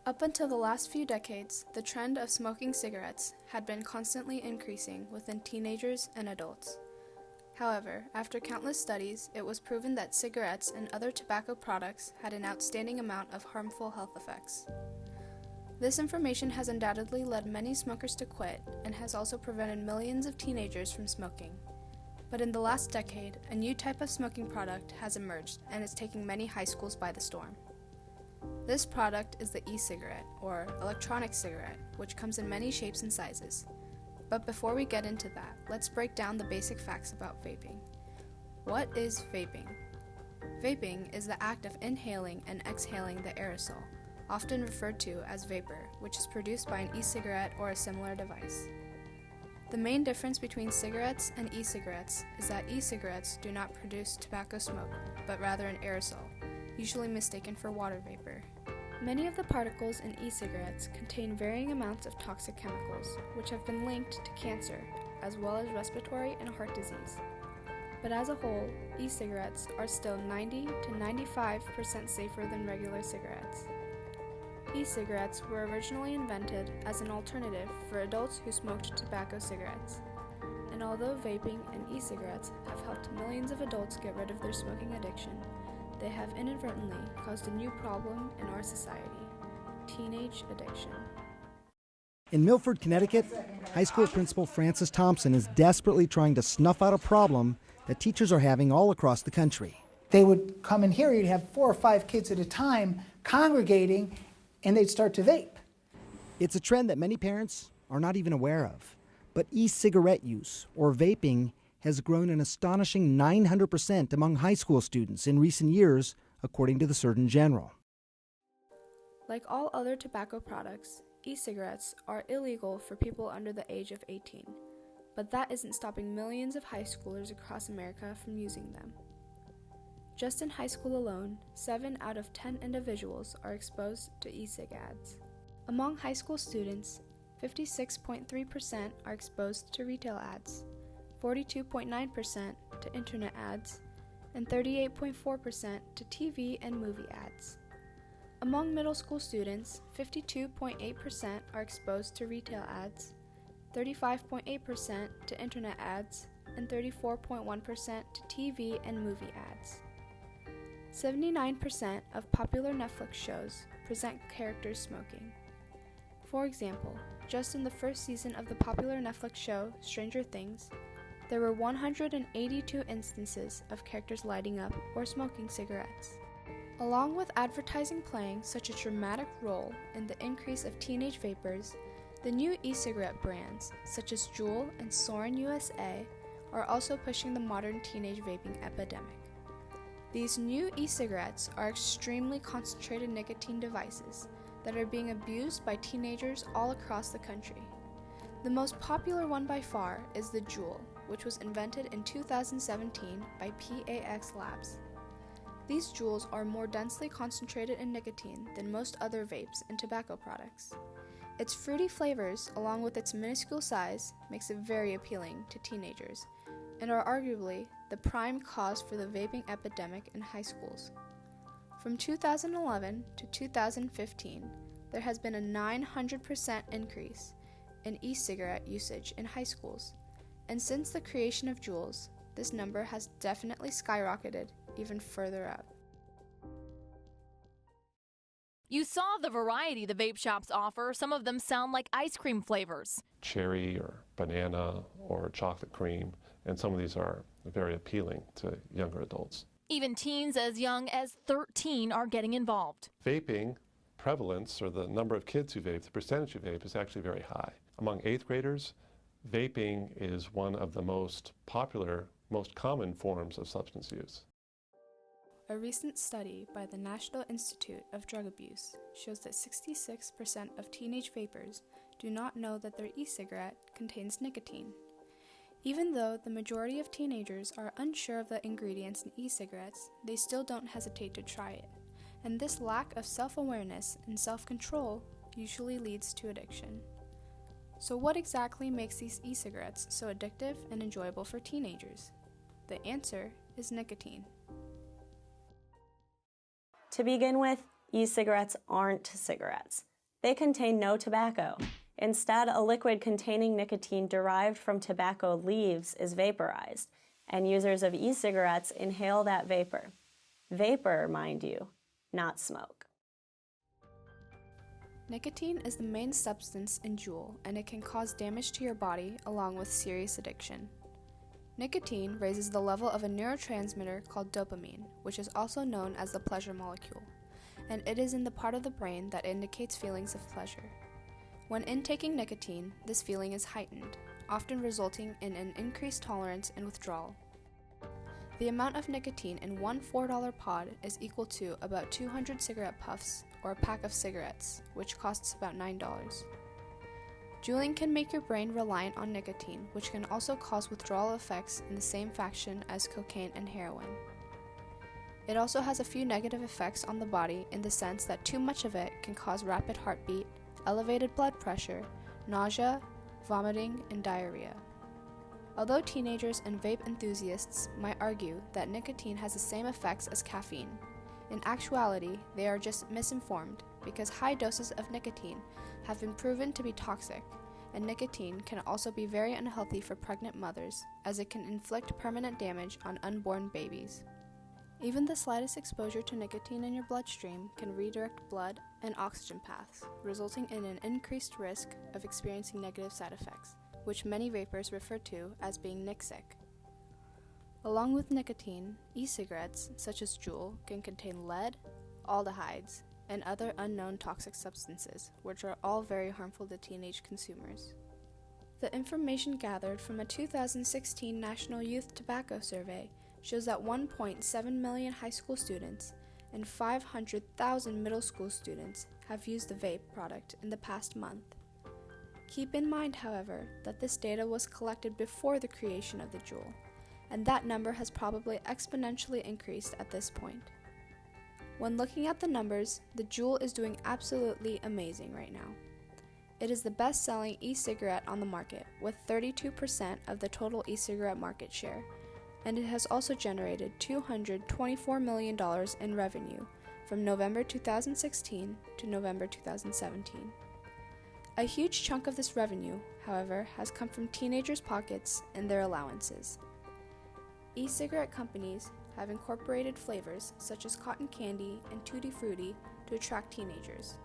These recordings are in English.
Up until the last few decades, the trend of smoking cigarettes had been constantly increasing within teenagers and adults. However, after countless studies, it was proven that cigarettes and other tobacco products had an outstanding amount of harmful health effects. This information has undoubtedly led many smokers to quit and has also prevented millions of teenagers from smoking. But in the last decade, a new type of smoking product has emerged and is taking many high schools by the storm. This product is the e-cigarette, or electronic cigarette, which comes in many shapes and sizes. But before we get into that, let's break down the basic facts about vaping. What is vaping? Vaping is the act of inhaling and exhaling the aerosol, often referred to as vapor, which is produced by an e-cigarette or a similar device. The main difference between cigarettes and e-cigarettes is that e-cigarettes do not produce tobacco smoke, but rather an aerosol, usually mistaken for water vapor. Many of the particles in e-cigarettes contain varying amounts of toxic chemicals, which have been linked to cancer, as well as respiratory and heart disease. But as a whole, e-cigarettes are still 90 to 95% safer than regular cigarettes. E-cigarettes were originally invented as an alternative for adults who smoked tobacco cigarettes. And although vaping and e-cigarettes have helped millions of adults get rid of their smoking addiction, they have inadvertently caused a new problem in our society: teenage addiction. In Milford, Connecticut, high school principal Frances Thompson is desperately trying to snuff out a problem that teachers are having all across the country. They would come in here, you'd have 4 or 5 kids at a time congregating, and they'd start to vape. It's a trend that many parents are not even aware of. But e-cigarette use, or vaping, has grown an astonishing 900% among high school students in recent years, according to the Surgeon General. Like all other tobacco products, e-cigarettes are illegal for people under the age of 18, but that isn't stopping millions of high schoolers across America from using them. Just in high school alone, 7 out of 10 individuals are exposed to e-cig ads. Among high school students, 56.3% are exposed to retail ads, 42.9% to internet ads, and 38.4% to TV and movie ads. Among middle school students, 52.8% are exposed to retail ads, 35.8% to internet ads, and 34.1% to TV and movie ads. 79% of popular Netflix shows present characters smoking. For example, just in the first season of the popular Netflix show Stranger Things, there were 182 instances of characters lighting up or smoking cigarettes. Along with advertising playing such a dramatic role in the increase of teenage vapers, the new e-cigarette brands, such as Juul and Soren USA, are also pushing the modern teenage vaping epidemic. These new e-cigarettes are extremely concentrated nicotine devices that are being abused by teenagers all across the country. The most popular one by far is the Juul, which was invented in 2017 by PAX Labs. These Juuls are more densely concentrated in nicotine than most other vapes and tobacco products. Its fruity flavors, along with its minuscule size, makes it very appealing to teenagers, and are arguably the prime cause for the vaping epidemic in high schools. From 2011 to 2015, there has been a 900% increase in e-cigarette usage in high schools, and since the creation of Juuls, this number has definitely skyrocketed even further up. You saw the variety the vape shops offer. Some of them sound like ice cream flavors. Cherry or banana or chocolate cream, and some of these are very appealing to younger adults. Even teens as young as 13 are getting involved. Vaping prevalence, or the number of kids who vape, the percentage who vape, is actually very high. Among 8th graders, vaping is one of the most popular, most common forms of substance use. A recent study by the National Institute of Drug Abuse shows that 66% of teenage vapers do not know that their e-cigarette contains nicotine. Even though the majority of teenagers are unsure of the ingredients in e-cigarettes, they still don't hesitate to try it. And this lack of self-awareness and self-control usually leads to addiction. So what exactly makes these e-cigarettes so addictive and enjoyable for teenagers? The answer is nicotine. To begin with, e-cigarettes aren't cigarettes. They contain no tobacco. Instead, a liquid containing nicotine derived from tobacco leaves is vaporized, and users of e-cigarettes inhale that vapor. Vapor, mind you, not smoke. Nicotine is the main substance in Juul, and it can cause damage to your body along with serious addiction. Nicotine raises the level of a neurotransmitter called dopamine, which is also known as the pleasure molecule, and it is in the part of the brain that indicates feelings of pleasure. When intaking nicotine, this feeling is heightened, often resulting in an increased tolerance and withdrawal. The amount of nicotine in one $4 pod is equal to about 200 cigarette puffs or a pack of cigarettes, which costs about $9. Juuling can make your brain reliant on nicotine, which can also cause withdrawal effects in the same fashion as cocaine and heroin. It also has a few negative effects on the body in the sense that too much of it can cause rapid heartbeat, elevated blood pressure, nausea, vomiting, and diarrhea. Although teenagers and vape enthusiasts might argue that nicotine has the same effects as caffeine, in actuality, they are just misinformed because high doses of nicotine have been proven to be toxic, and nicotine can also be very unhealthy for pregnant mothers as it can inflict permanent damage on unborn babies. Even the slightest exposure to nicotine in your bloodstream can redirect blood and oxygen paths, resulting in an increased risk of experiencing negative side effects, which many vapers refer to as being nic-sick. Along with nicotine, e-cigarettes, such as Juul, can contain lead, aldehydes, and other unknown toxic substances, which are all very harmful to teenage consumers. The information gathered from a 2016 National Youth Tobacco Survey shows that 1.7 million high school students and 500,000 middle school students have used the vape product in the past month. Keep in mind, however, that this data was collected before the creation of the Juul, and that number has probably exponentially increased at this point. When looking at the numbers, the Juul is doing absolutely amazing right now. It is the best-selling e-cigarette on the market, with 32% of the total e-cigarette market share, and it has also generated $224 million in revenue from November 2016 to November 2017. A huge chunk of this revenue, however, has come from teenagers' pockets and their allowances. E-cigarette companies have incorporated flavors such as cotton candy and tutti frutti to attract teenagers.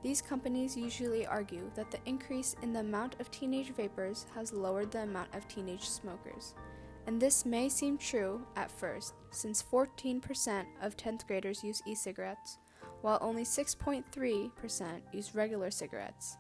These companies usually argue that the increase in the amount of teenage vapers has lowered the amount of teenage smokers. And this may seem true at first, since 14% of 10th graders use e-cigarettes, while only 6.3% use regular cigarettes,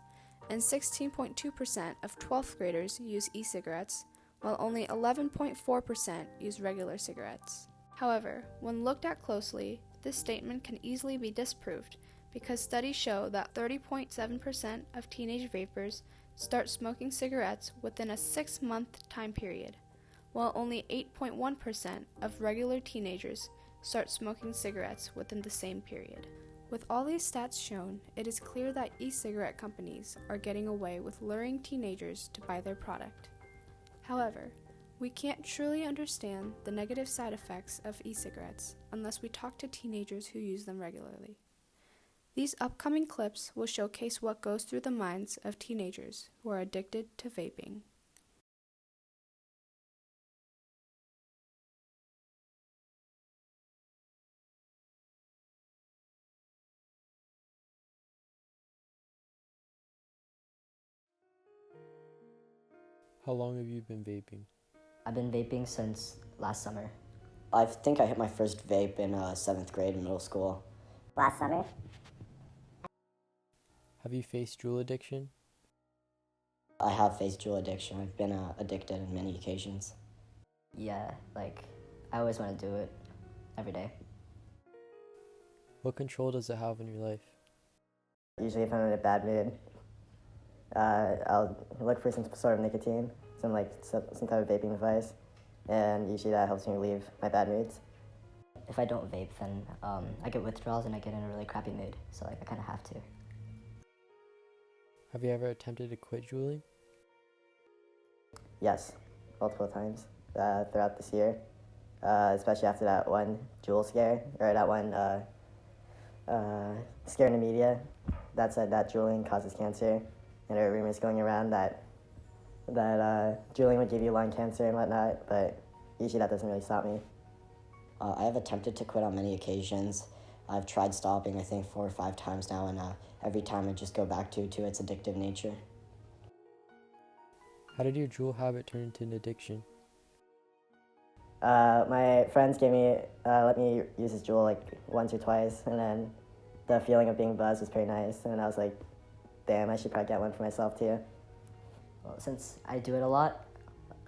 and 16.2% of 12th graders use e-cigarettes, while only 11.4% use regular cigarettes. However, when looked at closely, this statement can easily be disproved because studies show that 30.7% of teenage vapers start smoking cigarettes within a 6-month time period, while only 8.1% of regular teenagers start smoking cigarettes within the same period. With all these stats shown, it is clear that e-cigarette companies are getting away with luring teenagers to buy their product. However, we can't truly understand the negative side effects of e-cigarettes unless we talk to teenagers who use them regularly. These upcoming clips will showcase what goes through the minds of teenagers who are addicted to vaping. How long have you been vaping? I've been vaping since last summer. I think I hit my first vape in 7th grade in middle school. Last summer. Have you faced Juul addiction? I have faced Juul addiction. I've been addicted on many occasions. Yeah, I always want to do it every day. What control does it have on your life? Usually if I'm in a bad mood, I'll look for some sort of nicotine, some type of vaping device, and usually that helps me relieve my bad moods. If I don't vape, then I get withdrawals and I get in a really crappy mood, so I kind of have to. Have you ever attempted to quit juuling? Yes, multiple times throughout this year, especially after that one Juul scare, or that one scare in the media that said that Juuling causes cancer, and there are rumors going around that Juuling would give you lung cancer and whatnot, but usually that doesn't really stop me. I have attempted to quit on many occasions. I've tried stopping, I think, 4 or 5 times now, and every time I just go back to its addictive nature. How did your Juul habit turn into an addiction? My friends let me use this Juul like once or twice, and then the feeling of being buzzed was pretty nice, and I was like, damn, I should probably get one for myself too. Well, since I do it a lot,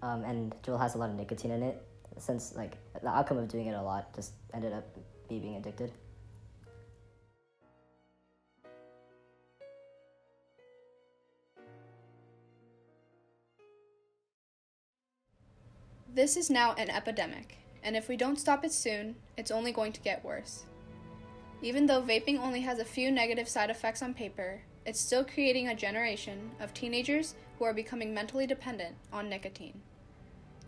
and Juul has a lot of nicotine in it, since like the outcome of doing it a lot just ended up me being addicted. This is now an epidemic, and if we don't stop it soon, it's only going to get worse. Even though vaping only has a few negative side effects on paper, it's still creating a generation of teenagers who are becoming mentally dependent on nicotine.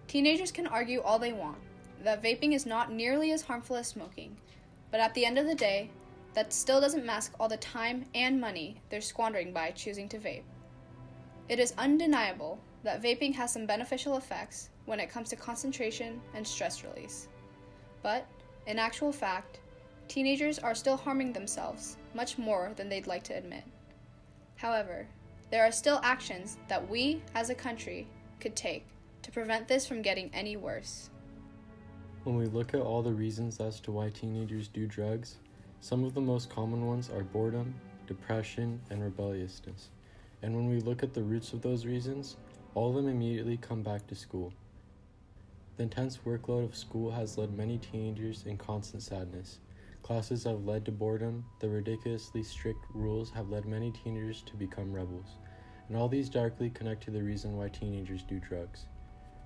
Teenagers can argue all they want, that vaping is not nearly as harmful as smoking, but at the end of the day, that still doesn't mask all the time and money they're squandering by choosing to vape. It is undeniable that vaping has some beneficial effects when it comes to concentration and stress release. But, in actual fact, teenagers are still harming themselves much more than they'd like to admit. However, there are still actions that we, as a country, could take to prevent this from getting any worse. When we look at all the reasons as to why teenagers do drugs, some of the most common ones are boredom, depression, and rebelliousness. And when we look at the roots of those reasons, all of them immediately come back to school. The intense workload of school has led many teenagers in constant sadness. Classes have led to boredom, the ridiculously strict rules have led many teenagers to become rebels, and all these directly connect to the reason why teenagers do drugs.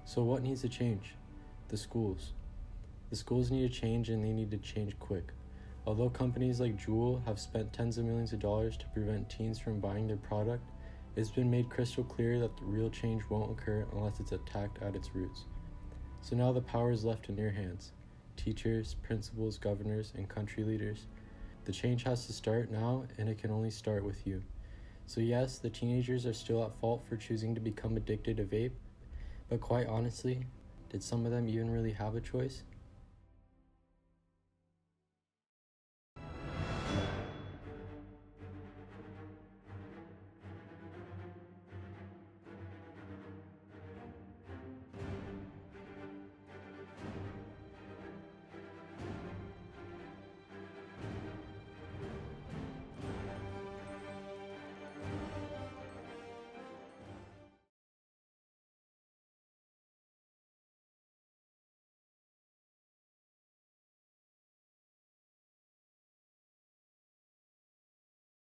So what needs to change? The schools. The schools need to change, and they need to change quick. Although companies like Juul have spent tens of millions of dollars to prevent teens from buying their product, it's been made crystal clear that the real change won't occur unless it's attacked at its roots. So now the power is left in your hands. Teachers, principals, governors, and country leaders. The change has to start now, and it can only start with you. So yes, the teenagers are still at fault for choosing to become addicted to vape, but quite honestly, did some of them even really have a choice?